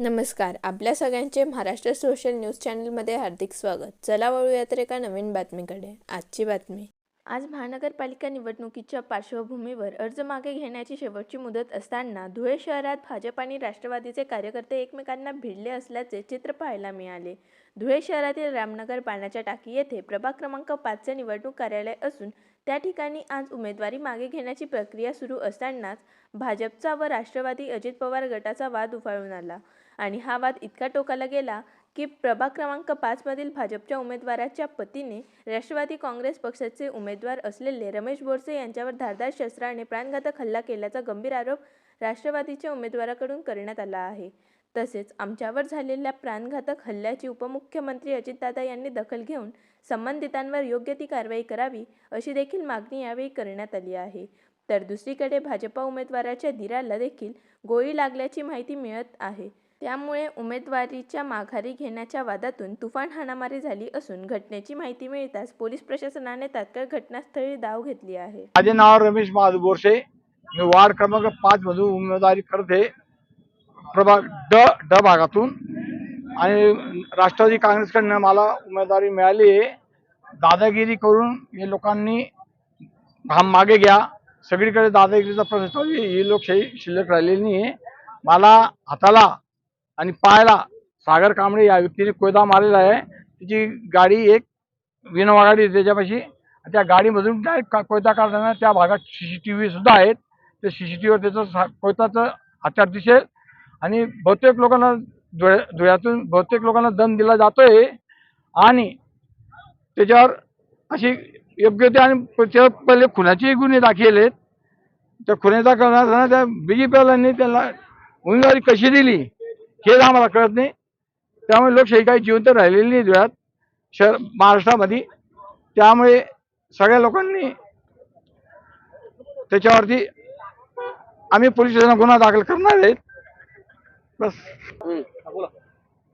नमस्कार. आपल्या सगळ्यांचे महाराष्ट्र सोशल न्यूज चॅनलमध्ये हार्दिक स्वागत. चला वळूया तर एका नवीन बातमीकडे. आजची बातमी. आज महानगरपालिका निवडणुकीच्या पार्श्वभूमीवर अर्ज मागे घेण्याची शेवटची मुदत असताना धुळे शहरात भाजप आणि राष्ट्रवादीचे कार्यकर्ते एकमेकांना भिडले असल्याचे चित्र पाहायला मिळाले. धुळे शहरातील रामनगर पाण्याच्या टाकी येथे प्रभाग क्रमांक 5चे निवडणूक कार्यालय असून त्या ठिकाणी आज उमेदवारी मागे घेण्याची प्रक्रिया सुरू असतानाच भाजपचा व राष्ट्रवादी अजित पवार गटाचा वाद उफाळून आला आणि हा वाद इतका टोकाला गेला की प्रभाग क्रमांक 5 मधील भाजपच्या उमेदवाराच्या पतीने राष्ट्रवादी काँग्रेस पक्षाचे उमेदवार असलेले रमेश बोरसे यांच्यावर धारदार शस्त्राने प्राणघातक हल्ला केल्याचा गंभीर आरोप राष्ट्रवादीच्या उमेदवाराकडून करण्यात आला आहे. तसेच आमच्यावर झालेल्या प्राणघातक हल्ल्याची उपमुख्यमंत्री अजितदादा यांनी दखल घेऊन संबंधितांवर योग्य ती कारवाई करावी अशी देखील मागणी यावेळी करण्यात आली आहे. तर दुसरीकडे भाजपा उमेदवाराच्या दीराला देखील गोळी लागल्याची माहिती मिळत आहे. त्यामुळे उमेदवारीच्या माघारी घेण्याच्या वादातून तुफान हाणामारी झाली असून घटनेची माहिती मिळताच पोलीस प्रशासनाने तात्काळ घटनास्थळी धाव घेतली आहे. माझे नाव रमेश बोरसे. मी वार्ड क्रमांक 5 मधून उमेदवारी करते, प्रभाग ड भागातून. आणि राष्ट्रवादी काँग्रेसकडनं मला उमेदवारी मिळाली आहे. दादागिरी करून हे लोकांनी मागे घ्या, सगळीकडे दादागिरीचा प्रश्न चालू आहे. ही लोकशाही शिल्लक राहिलेली नाही आहे. मला हाताला आणि पायाला सागर कांबळे या व्यक्तीने कोयता मारलेला आहे. तिची गाडी एक विनोवा गाडी त्याच्यापाशी, त्या गाडीमधून डायरेक्ट कोयता काढताना त्या भागात CCTV सुद्धा आहेत. त्या CCTVवर त्याचं कोयताचं हत्यार दिसेल. आणि बहुतेक लोकांना धुळ्यातून बहुतेक लोकांना दम दिला जातोय आणि त्याच्यावर अशी योग्य ते आणि पहिले खुनाचे गुन्हे दाखल आहेत. त्या खुन्याचा करणारा त्या BJPवाल्यांनी त्याला उमेदवारी कशी दिली हे आम्हाला कळत नाही. त्यामुळे लोकशाही काही जिवंत राहिलेली नाही धुळ्यात शहर महाराष्ट्रामध्ये. त्यामुळे सगळ्या लोकांनी त्याच्यावरती आम्ही पोलीस स्टेशनला गुन्हा दाखल करणार आहेत. बस.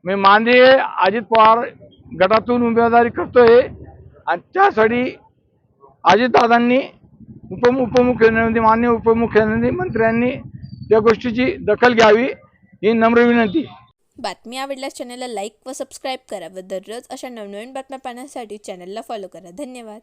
मी मांदे अजित पवार गटातून उमेदवारी करतोय आणि त्यासाठी अजितदादांनी उपमुख्यमंत्री माननीय उपमुख्यमंत्री मंत्र्यांनी त्या गोष्टीची दखल घ्यावी ही नम्र विनंती. बातमी आवडल्यास चॅनलला लाईक व सबस्क्राईब करा व दररोज अशा नवनवीन बातम्या पाहण्यासाठी चॅनलला फॉलो करा. धन्यवाद.